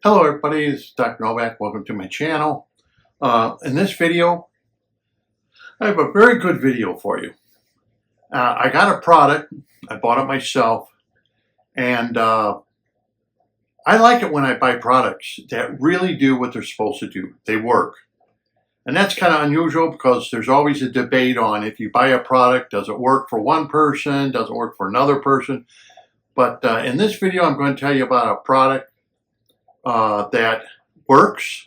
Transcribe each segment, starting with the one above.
Hello everybody, this is Dr. Novak. Welcome to my channel. In this video, I have a very good video for you. I got a product, I bought it myself, and I like it when I buy products that really do what they're supposed to do. They work. And that's kind of unusual because there's always a debate on if you buy a product, does it work for one person, does it work for another person? But in this video, I'm going to tell you about a product that works,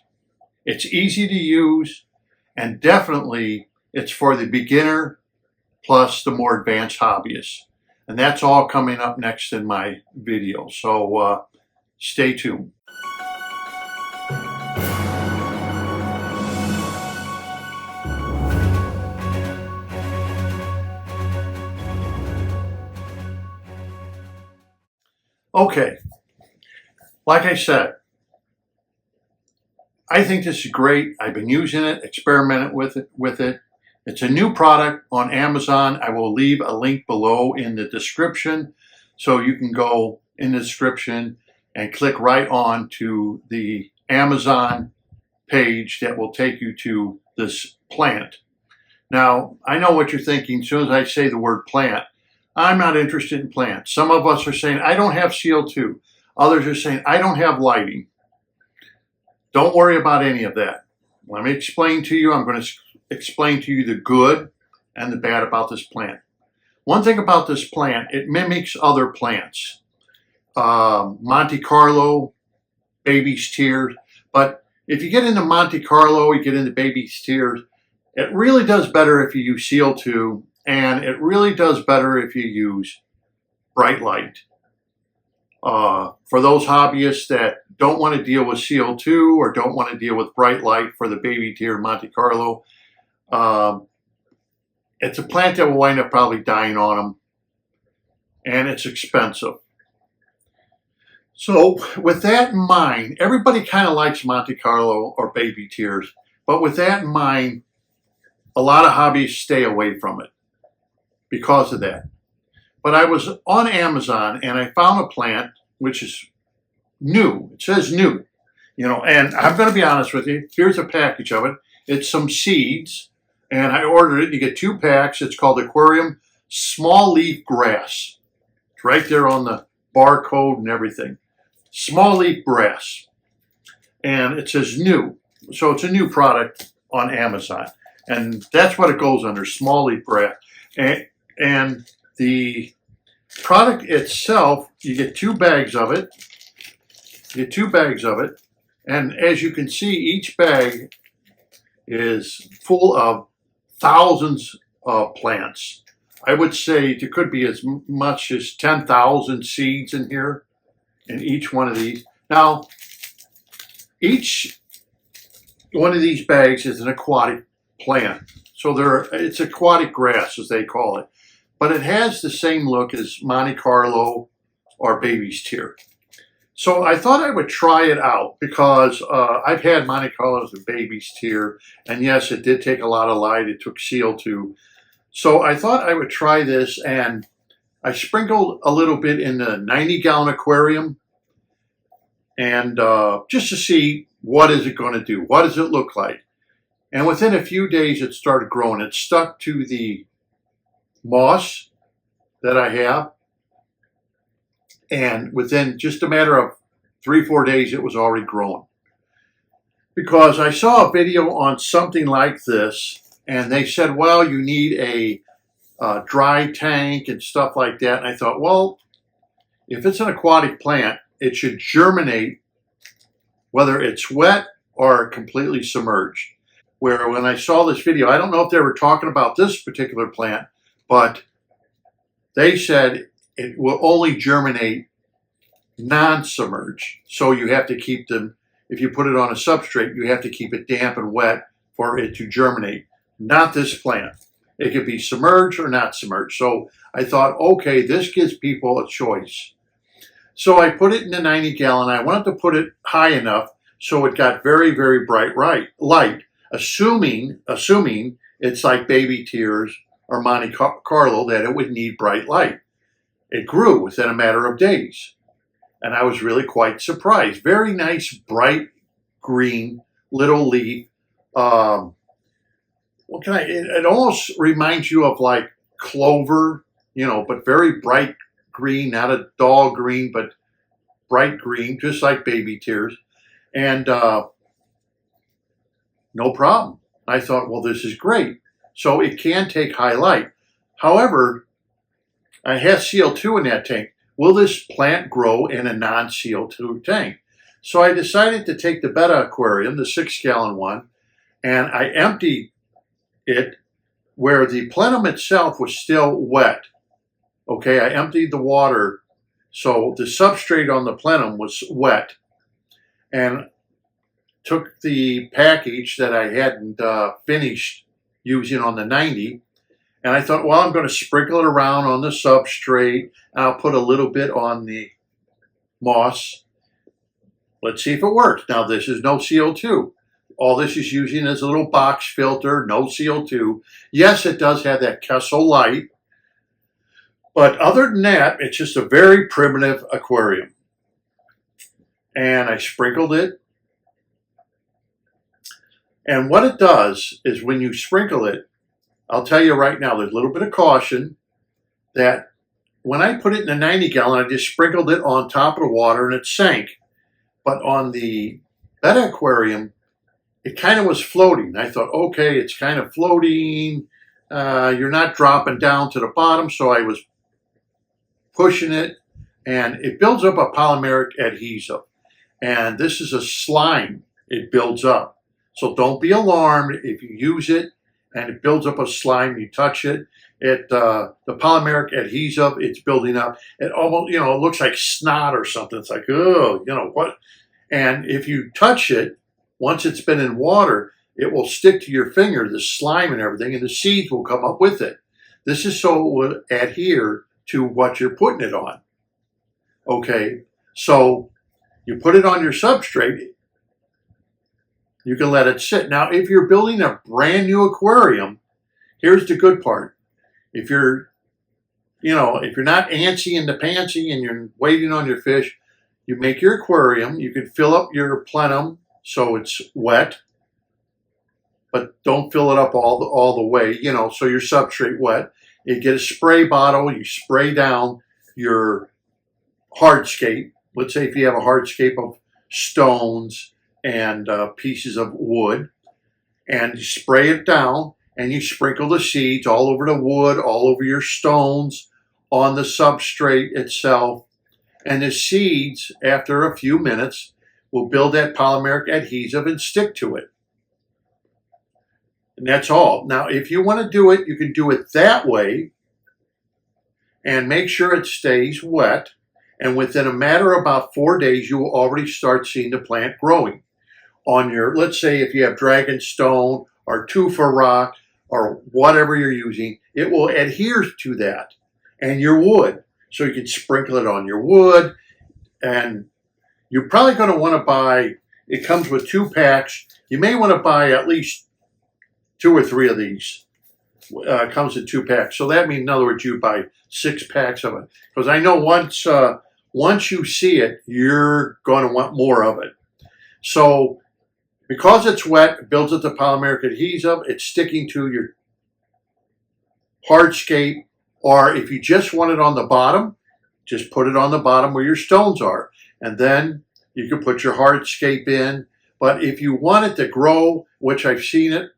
it's easy to use, and definitely it's for the beginner plus the more advanced hobbyist. And that's all coming up next in my video, so stay tuned. Okay, like I said, I think this is great. I've been using it, experimented with it. It's a new product on Amazon. I will leave a link below in the description, so you can go in the description and click right on to the Amazon page that will take you to this plant. Now, I know what you're thinking. As soon as I say the word plant, I'm not interested in plants. Some of us are saying, I don't have CO2. Others are saying, I don't have lighting. Don't worry about any of that. Let me explain to you. I'm going to explain to you the good and the bad about this plant. One thing about this plant, it mimics other plants. Monte Carlo, baby's tears. But if you get into Monte Carlo, you get into baby's tears, it really does better if you use CO2, and it really does better if you use bright light. For those hobbyists that don't want to deal with CO2 or don't want to deal with bright light for the baby tear Monte Carlo, it's a plant that will wind up probably dying on them, and it's expensive. So with that in mind, everybody kind of likes Monte Carlo or baby tears, but with that in mind, a lot of hobbyists stay away from it because of that. But I was on Amazon and I found a plant which is new. It says new, and I'm going to be honest with you. Here's a package of it. It's some seeds, and I ordered it. You get 2 packs. It's called Aquarium Small Leaf Grass. It's right there on the barcode and everything. Small leaf grass. And it says new. So it's a new product on Amazon. And that's what it goes under, small leaf grass. And the product itself, you get 2 bags of it. You get 2 bags of it. And as you can see, each bag is full of thousands of plants. I would say there could be as much as 10,000 seeds in here, in each one of these. Now, each one of these bags is an aquatic plant. So it's aquatic grass, as they call it. But it has the same look as Monte Carlo or baby's tear. So I thought I would try it out because I've had Monte Carlos and baby's tear, and yes, it did take a lot of light. It took CO2. So I thought I would try this, and I sprinkled a little bit in the 90-gallon aquarium, and just to see what is it going to do. What does it look like? And within a few days, it started growing. It stuck to the moss that I have, and within just a matter of 3-4 days, it was already growing. Because I saw a video on something like this, and they said, well, you need a dry tank and stuff like that. And I thought, well, if it's an aquatic plant, it should germinate whether it's wet or completely submerged. Where when I saw this video, I don't know if they were talking about this particular plant, but they said it will only germinate non-submerged. So you have to keep them, if you put it on a substrate, you have to keep it damp and wet for it to germinate. Not this plant. It could be submerged or not submerged. So I thought, okay, this gives people a choice. So I put it in the 90-gallon. I wanted to put it high enough so it got very, very bright light, assuming it's like baby tears or Monte Carlo that it would need bright light. It grew within a matter of days. and I was really quite surprised. Very nice, bright green little leaf. What can it almost reminds you of like clover, but very bright green, not a dull green, but bright green, just like baby tears. And no problem. I thought, well, this is great. So it can take high light. However, I have CO2 in that tank. Will this plant grow in a non-CO2 tank? So I decided to take the Betta Aquarium, the 6-gallon one, and I emptied it where the plenum itself was still wet. Okay, I emptied the water, so the substrate on the plenum was wet, and took the package that I hadn't finished using on the 90, and I thought, well, I'm going to sprinkle it around on the substrate, and I'll put a little bit on the moss. Let's see if it works. Now, this is no CO2. All this is using is a little box filter, no CO2. Yes, it does have that Kessel light, but other than that, it's just a very primitive aquarium. And I sprinkled it. And what it does is when you sprinkle it, I'll tell you right now, there's a little bit of caution that when I put it in the 90-gallon, I just sprinkled it on top of the water and it sank. But on the Betta Aquarium, it kind of was floating. I thought, okay, it's kind of floating. You're not dropping down to the bottom. So I was pushing it, and it builds up a polymeric adhesive. And this is a slime it builds up. So don't be alarmed if you use it and it builds up a slime, you touch it. The polymeric adhesive, it's building up. It almost, it looks like snot or something. It's like, oh, what? And if you touch it, once it's been in water, it will stick to your finger, the slime and everything, and the seeds will come up with it. This is so it will adhere to what you're putting it on. Okay, so you put it on your substrate, you can let it sit. Now, if you're building a brand new aquarium, here's the good part. If you're not antsy in the pantsy and you're waiting on your fish, you make your aquarium, you can fill up your plenum so it's wet, but don't fill it up all the way, so your substrate wet. You get a spray bottle, you spray down your hardscape. Let's say if you have a hardscape of stones and pieces of wood, and you spray it down, and you sprinkle the seeds all over the wood, all over your stones, on the substrate itself. And the seeds, after a few minutes, will build that polymeric adhesive and stick to it. And that's all. Now, if you want to do it, you can do it that way and make sure it stays wet. And within a matter of about 4 days, you will already start seeing the plant growing. On your, let's say if you have dragon stone or tufa rock or whatever you're using, it will adhere to that and your wood. So you can sprinkle it on your wood, and you're probably going to want to buy, it comes with 2 packs. You may want to buy at least 2 or 3 of these. It comes in 2 packs. So that means, in other words, you buy 6 packs of it. Because I know once you see it, you're going to want more of it. So because it's wet, it builds up the polymeric adhesive, it's sticking to your hardscape. Or if you just want it on the bottom, just put it on the bottom where your stones are. And then you can put your hardscape in. But if you want it to grow, which I've seen it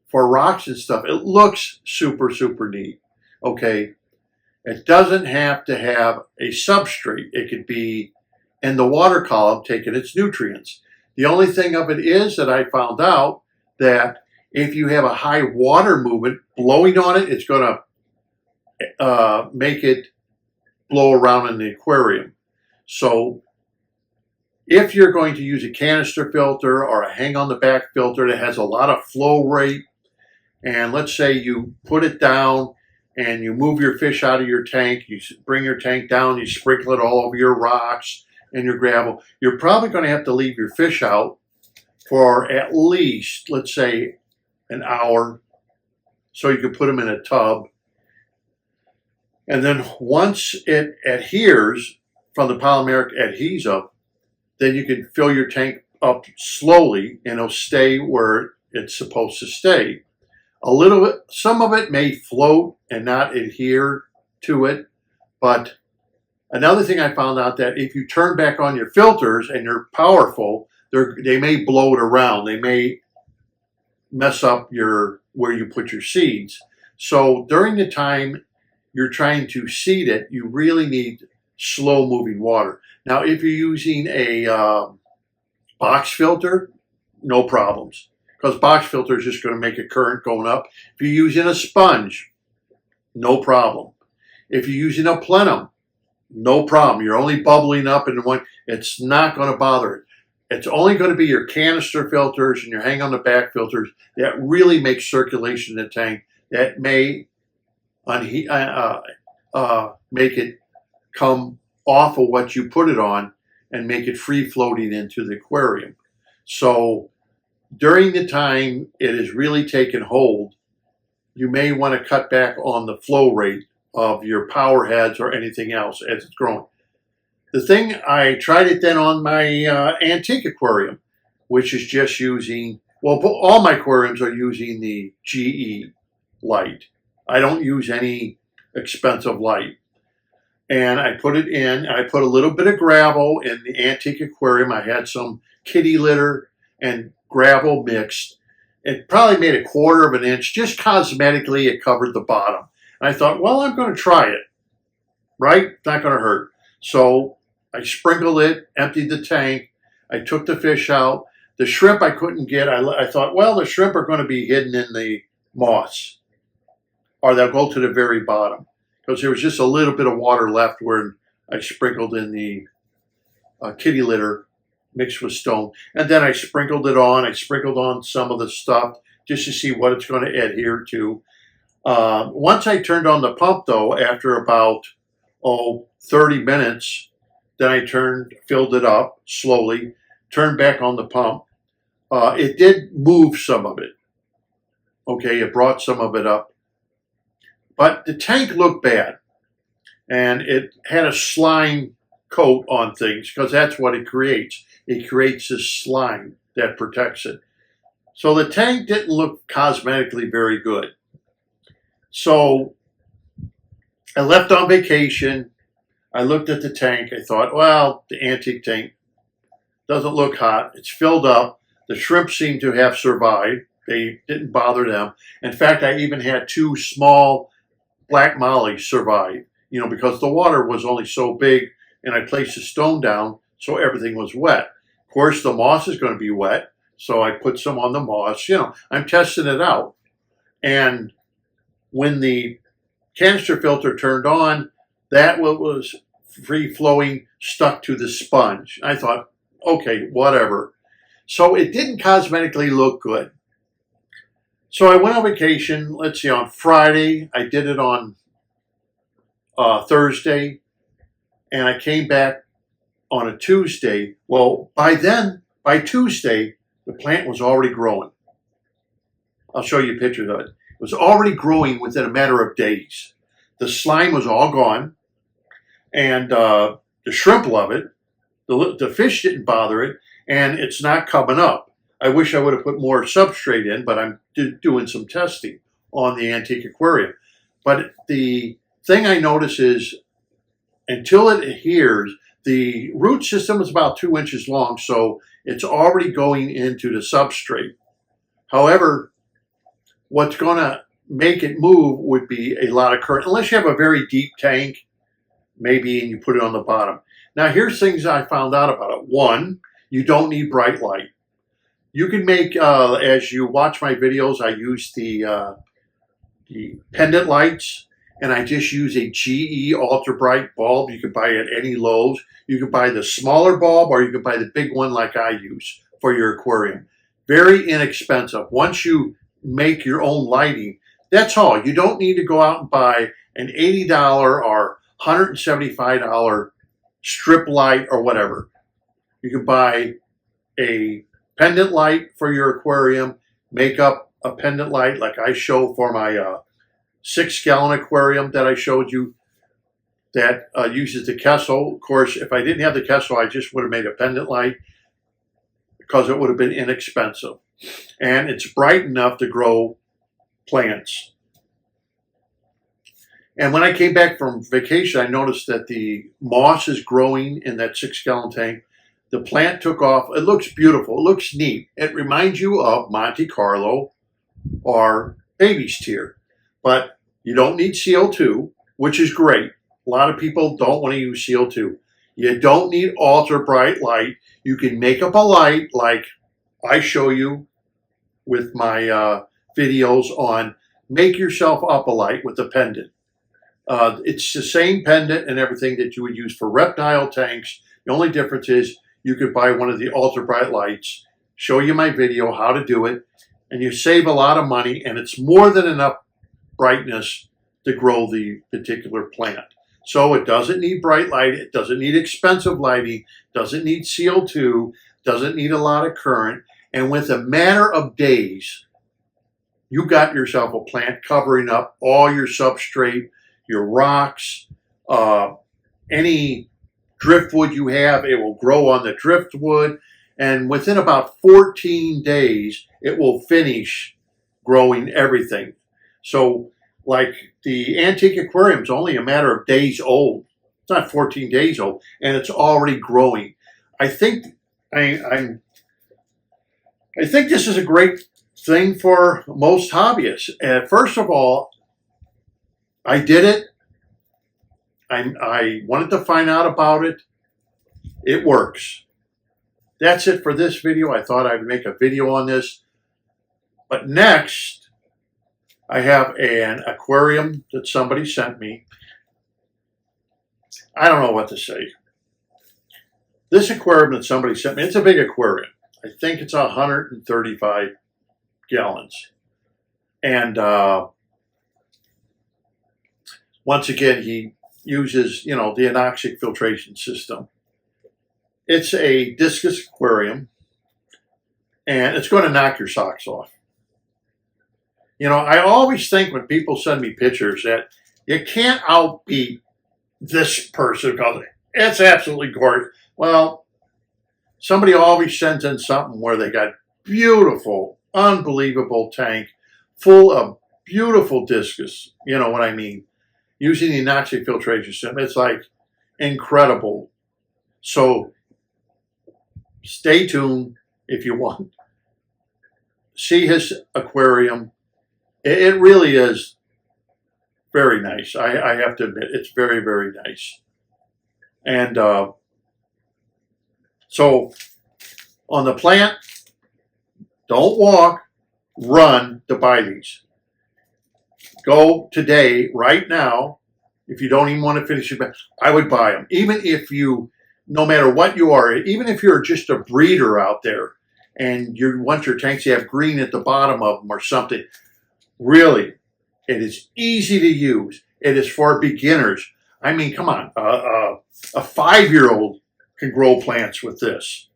for rocks and stuff, it looks super, super neat. Okay. It doesn't have to have a substrate. It could be in the water column taking its nutrients. The only thing of it is that I found out that if you have a high water movement blowing on it, it's going to make it blow around in the aquarium. So if you're going to use a canister filter or a hang on the back filter that has a lot of flow rate, and let's say you put it down and you move your fish out of your tank, you bring your tank down, you sprinkle it all over your rocks and your gravel, you're probably going to have to leave your fish out for at least, let's say, an hour so you can put them in a tub. And then once it adheres, from the polymeric adhesive, then you can fill your tank up slowly and it'll stay where it's supposed to stay. A little bit, some of it may float and not adhere to it, but another thing I found out that if you turn back on your filters and you're powerful, they may blow it around. They may mess up where you put your seeds. So during the time you're trying to seed it, you really need slow moving water. Now, if you're using a box filter, no problems, because box filter is just going to make a current going up. If you're using a sponge, no problem. If you're using a plenum, no problem. You're only bubbling up in one. It's not going to bother it. It's only going to be your canister filters and your hang on the back filters that really make circulation in the tank that may make it come off of what you put it on and make it free floating into the aquarium. So during the time it is really taking hold, you may want to cut back on the flow rate of your power heads or anything else as it's growing. The thing, I tried it then on my antique aquarium, which is just using, well, all my aquariums are using the GE light. I don't use any expensive light. And I put it in, I put a little bit of gravel in the antique aquarium. I had some kitty litter and gravel mixed. It probably made a quarter of an inch, just cosmetically it covered the bottom. And I thought, well, I'm going to try it, right? It's not going to hurt. So I sprinkled it, emptied the tank. I took the fish out. The shrimp I couldn't get. I thought, well, the shrimp are going to be hidden in the moss, or they'll go to the very bottom, because there was just a little bit of water left where I sprinkled in the kitty litter mixed with stone. And then I sprinkled it on. I sprinkled on some of the stuff just to see what it's going to adhere to. Once I turned on the pump, though, after about 30 minutes, then I filled it up slowly, turned back on the pump. It did move some of it. Okay, it brought some of it up. But the tank looked bad. And it had a slime coat on things, because that's what it creates. It creates this slime that protects it. So the tank didn't look cosmetically very good. So I left on vacation. I looked at the tank. I thought, well, the antique tank doesn't look hot. It's filled up. The shrimp seem to have survived. They didn't bother them. In fact, I even had 2 small black mollies survive, because the water was only so big, and I placed the stone down so everything was wet. Of course, the moss is going to be wet, so I put some on the moss. I'm testing it out. And when the canister filter turned on, that was free-flowing, stuck to the sponge. I thought, okay, whatever. So it didn't cosmetically look good. So I went on vacation, let's see, on Friday. I did it on Thursday, and I came back on a Tuesday. Well, by Tuesday, the plant was already growing. I'll show you pictures of it. It was already growing within a matter of days. The slime was all gone, and the shrimp love it. The fish didn't bother it, and it's not coming up. I wish I would have put more substrate in, but I'm doing some testing on the antique aquarium. But the thing I notice is, until it adheres, the root system is about 2 inches long, so it's already going into the substrate. However, what's going to make it move would be a lot of current, unless you have a very deep tank, maybe, and you put it on the bottom. Now, here's things I found out about it. One, you don't need bright light. You can make, as you watch my videos, I use the pendant lights, and I just use a GE ultra bright bulb. You can buy it at any Lowe's. You can buy the smaller bulb, or you can buy the big one like I use for your aquarium. Very inexpensive. Once you make your own lighting, that's all. You don't need to go out and buy an $80 or $175 strip light or whatever. You can buy a pendant light for your aquarium, make up a pendant light like I show for my 6-gallon aquarium that I showed you. that uses the Kessel. Of course, if I didn't have the Kessel, I just would have made a pendant light because it would have been inexpensive. And it's bright enough to grow plants. And when I came back from vacation, I noticed that the moss is growing in that 6-gallon tank. The plant took off. It looks beautiful. It looks neat. It reminds you of Monte Carlo or baby's tear. But you don't need CO2, which is great. A lot of people don't want to use CO2. You don't need ultra bright light. You can make up a light like I show you with my videos on make yourself up a light with a pendant. It's the same pendant and everything that you would use for reptile tanks. The only difference is you could buy one of the ultra bright lights, show you my video how to do it, and you save a lot of money, and it's more than enough brightness to grow the particular plant. So it doesn't need bright light, it doesn't need expensive lighting, doesn't need CO2, doesn't need a lot of current, and with a matter of days, you got yourself a plant covering up all your substrate, your rocks, any driftwood you have, it will grow on the driftwood, and within about 14 days, it will finish growing everything. So like the antique aquarium is only a matter of days old. It's not 14 days old, and it's already growing. I think I think this is a great thing for most hobbyists. First of all, I did it. I wanted to find out about it. It works. That's it for this video. I thought I'd make a video on this. But next, I have an aquarium that somebody sent me. I don't know what to say. This aquarium that somebody sent me, it's a big aquarium. I think it's 135 gallons. And once again, he uses, the anoxic filtration system. It's a discus aquarium, and it's going to knock your socks off. I always think when people send me pictures that you can't outbeat this person because it's absolutely gorgeous. Well, somebody always sends in something where they got beautiful, unbelievable tank full of beautiful discus. You know what I mean? Using the anoxic filtration system, it's like incredible. So stay tuned if you want. See his aquarium. It really is very nice. I have to admit, it's very, very nice. And so on the plant, don't walk, run to buy these. Go today, right now, if you don't even want to finish it, I would buy them. Even if you, no matter what you are, even if you're just a breeder out there and you want your tanks to have green at the bottom of them or something, really, it is easy to use. It is for beginners. I mean, come on, a 5-year-old can grow plants with this.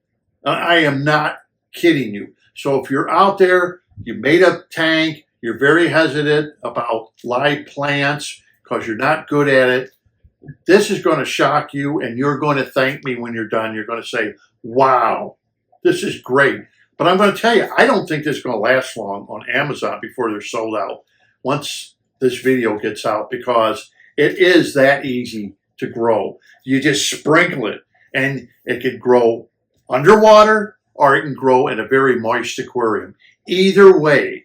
I am not kidding you. So if you're out there, you made a tank, you're very hesitant about live plants because you're not good at it, this is going to shock you, and you're going to thank me when you're done. You're going to say, wow, this is great. But I'm going to tell you, I don't think this is going to last long on Amazon before they're sold out once this video gets out, because it is that easy to grow. You just sprinkle it, and it can grow underwater or it can grow in a very moist aquarium. Either way,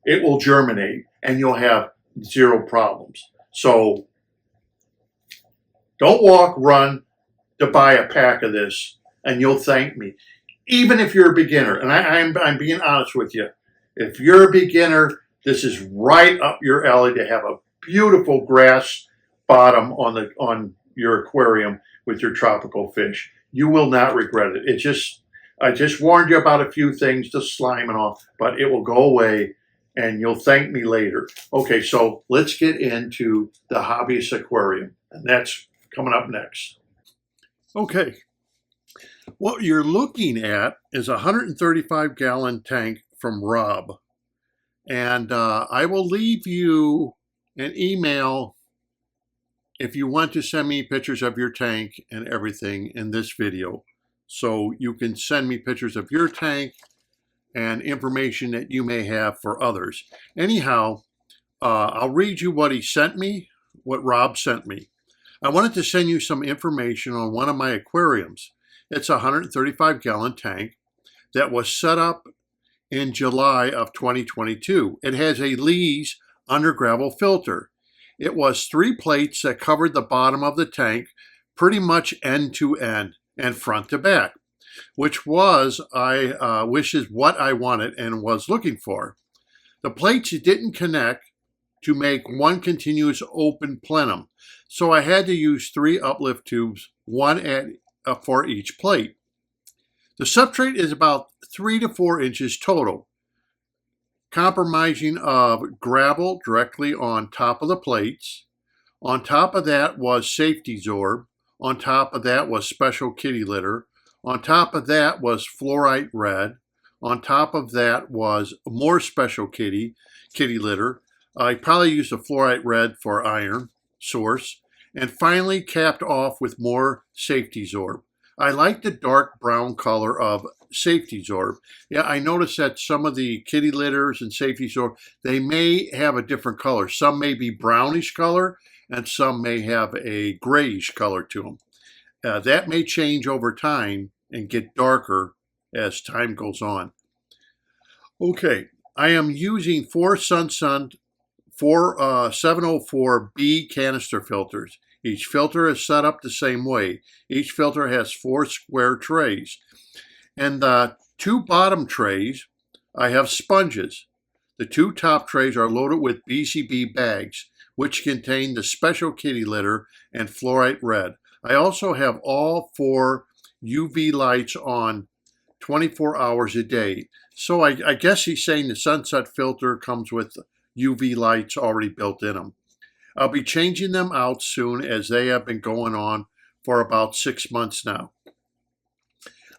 it will germinate and you'll have zero problems. So don't walk, run to buy a pack of this, and you'll thank me. Even if you're a beginner, and I'm being honest with you, if you're a beginner, this is right up your alley to have a beautiful grass bottom on your aquarium with your tropical fish. You will not regret it. I just warned you about a few things, the slime and all, but it will go away and you'll thank me later. Okay, so let's get into the hobbyist aquarium, and that's coming up next. Okay, what you're looking at is a 135-gallon tank from Rob, and I will leave you an email if you want to send me pictures of your tank and everything in this video, so you can send me pictures of your tank and information that you may have for others. Anyhow, I'll read you what he sent me, what Rob sent me. I wanted to send you some information on one of my aquariums. It's a 135-gallon tank that was set up in July of 2022. It has a Lee's under gravel filter. It was 3 plates that covered the bottom of the tank pretty much end to end and front to back, which is what I wanted and was looking for. The plates didn't connect to make one continuous open plenum, so I had to use 3 uplift tubes, one for each plate. The substrate is about 3 to 4 inches total, comprising of gravel directly on top of the plates. On top of that was safety zorb. On top of that was special kitty litter. On top of that was fluorite red. On top of that was more special kitty litter. I probably used a fluorite red for iron source. And finally capped off with more safety zorb. I like the dark brown color of safety zorb. Yeah, I noticed that some of the kitty litters and safety zorb, they may have a different color. Some may be brownish color and some may have a grayish color to them. That may change over time and get darker as time goes on. Okay, I am using 4 704B canister filters. Each filter is set up the same way. Each filter has 4 square trays. And the 2 bottom trays, I have sponges. The 2 top trays are loaded with BCB bags, which contain the special kitty litter and fluorite red. I also have all 4 UV lights on 24 hours a day. So I guess he's saying the sunset filter comes with UV lights already built in them. I'll be changing them out soon as they have been going on for about 6 months now.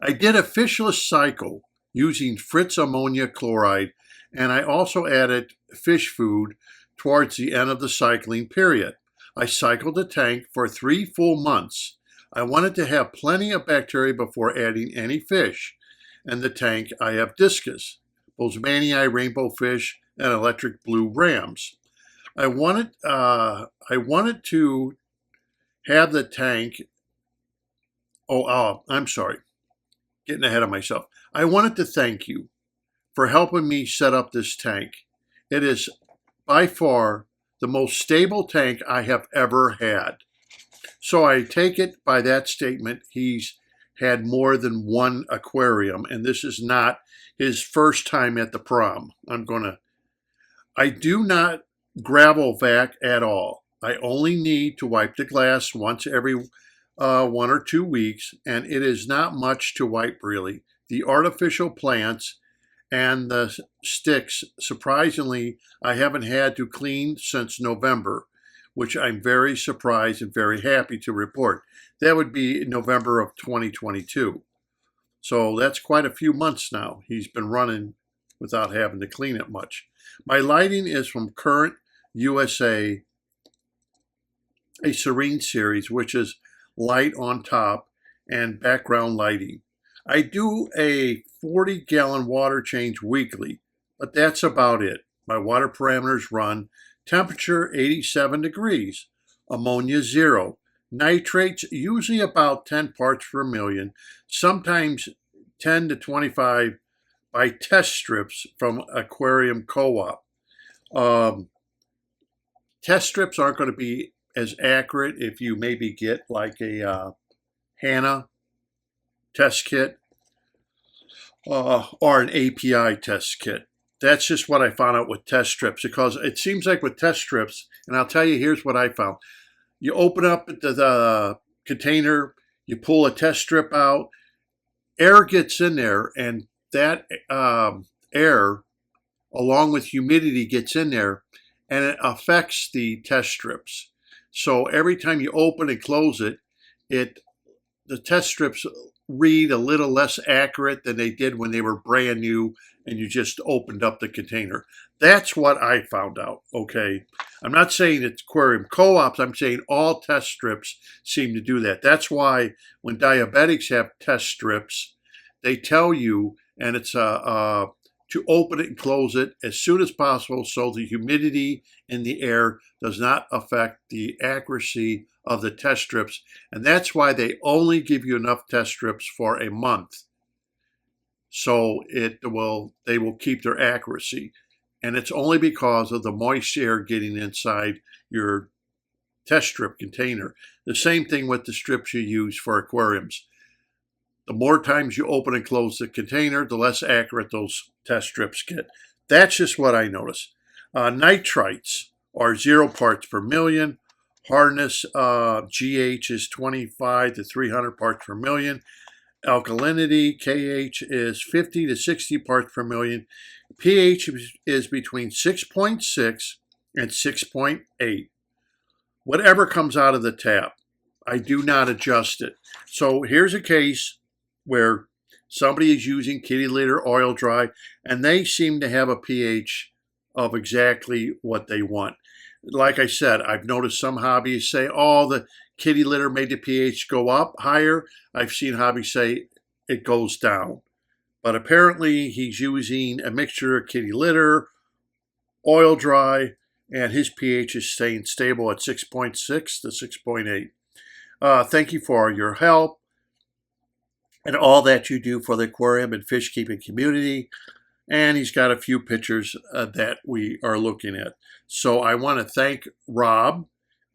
I did a fishless cycle using Fritz ammonia chloride, and I also added fish food towards the end of the cycling period. I cycled the tank for 3 full months. I wanted to have plenty of bacteria before adding any fish. In the tank, I have discus, Bozemanii rainbow fish, and electric blue rams. I wanted to have the tank. I'm sorry, getting ahead of myself. I wanted to thank you for helping me set up this tank. It is by far the most stable tank I have ever had. So I take it by that statement he's had more than one aquarium, and this is not his first time at the prom. I do not gravel vac at all. I only need to wipe the glass once every 1 or 2 weeks, and it is not much to wipe really. The artificial plants and the sticks, surprisingly, I haven't had to clean since November, which I'm very surprised and very happy to report. That would be November of 2022. So that's quite a few months now. He's been running without having to clean it much. My lighting is from Current USA, a Serene series, which is light on top and background lighting. I do a 40-gallon water change weekly, but that's about it. My water parameters run temperature 87 degrees, ammonia 0, nitrates usually about 10 parts per million, sometimes 10 to 25 by test strips from Aquarium Co-op. Test strips aren't going to be as accurate if you maybe get like a HANA test kit or an API test kit. That's just what I found out with test strips, because it seems like with test strips, and I'll tell you, here's what I found. You open up the container, you pull a test strip out, air gets in there, and that air, along with humidity, gets in there, and it affects the test strips. So every time you open and close it, the test strips read a little less accurate than they did when they were brand new and you just opened up the container. That's what I found out, okay? I'm not saying it's aquarium co-ops. I'm saying all test strips seem to do that. That's why when diabetics have test strips, they tell you, and it's to open it and close it as soon as possible so the humidity in the air does not affect the accuracy of the test strips. And that's why they only give you enough test strips for a month. So they will keep their accuracy. And it's only because of the moist air getting inside your test strip container. The same thing with the strips you use for aquariums. The more times you open and close the container, the less accurate those test strips get. That's just what I noticed. Nitrites are 0 parts per million. Hardness GH is 25 to 300 parts per million. Alkalinity KH is 50 to 60 parts per million. pH is between 6.6 and 6.8. Whatever comes out of the tap, I do not adjust it. So here's a case where somebody is using kitty litter oil dry and they seem to have a pH of exactly what they want. Like I said, I've noticed some hobbyists say, oh, the kitty litter made the pH go up higher. I've seen hobbyists say it goes down. But apparently he's using a mixture of kitty litter, oil dry, and his pH is staying stable at 6.6 to 6.8. Thank you for your help and all that you do for the aquarium and fish keeping community. And he's got a few pictures that we are looking at. So I want to thank Rob.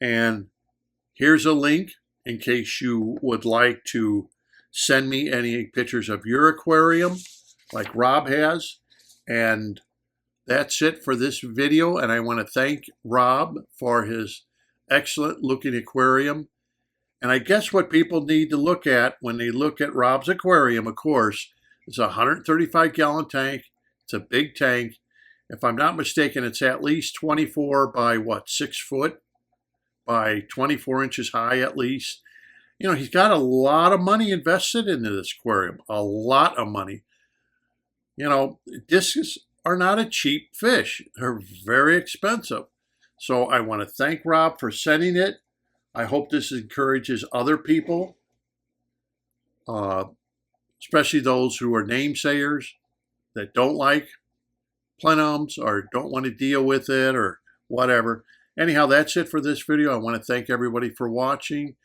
And here's a link in case you would like to send me any pictures of your aquarium like Rob has. And that's it for this video. And I want to thank Rob for his excellent looking aquarium. And I guess what people need to look at when they look at Rob's aquarium, of course, is a 135-gallon tank. It's a big tank. If I'm not mistaken, it's at least 24 by 6 foot by 24 inches high at least. You know, he's got a lot of money invested into this aquarium, a lot of money. You know, discus are not a cheap fish. They're very expensive. So I want to thank Rob for sending it. I hope this encourages other people, especially those who are namesayers that don't like plenums or don't want to deal with it or whatever. Anyhow, that's it for this video. I want to thank everybody for watching.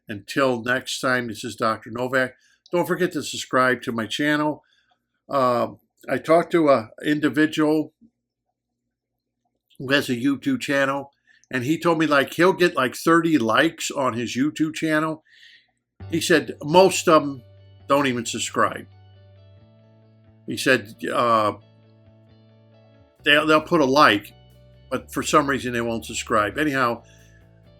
Until next time, this is Dr. Novak. Don't forget to subscribe to my channel. I talked to an individual who has a YouTube channel, and he told me he'll get 30 likes on his YouTube channel. He said most of them don't even subscribe. He said they'll put a like, but for some reason they won't subscribe. Anyhow,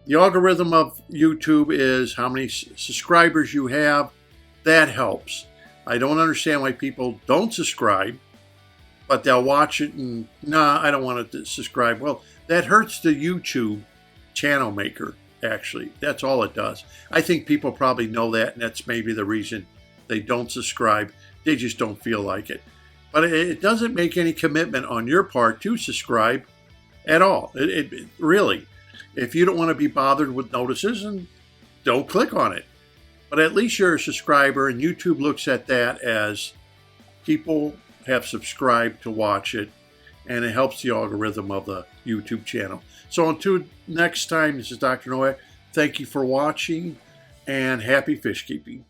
the algorithm of YouTube is how many subscribers you have. That helps. I don't understand why people don't subscribe, but they'll watch it and, nah, I don't want to subscribe. Well, that hurts the YouTube channel maker, actually. That's all it does. I think people probably know that, and that's maybe the reason they don't subscribe. They just don't feel like it. But it doesn't make any commitment on your part to subscribe at all. It really. If you don't want to be bothered with notices, and don't click on it. But at least you're a subscriber, and YouTube looks at that as people have subscribed to watch it, and it helps the algorithm of the YouTube channel. So until next time, this is Dr. Noah. Thank you for watching, and happy fish keeping.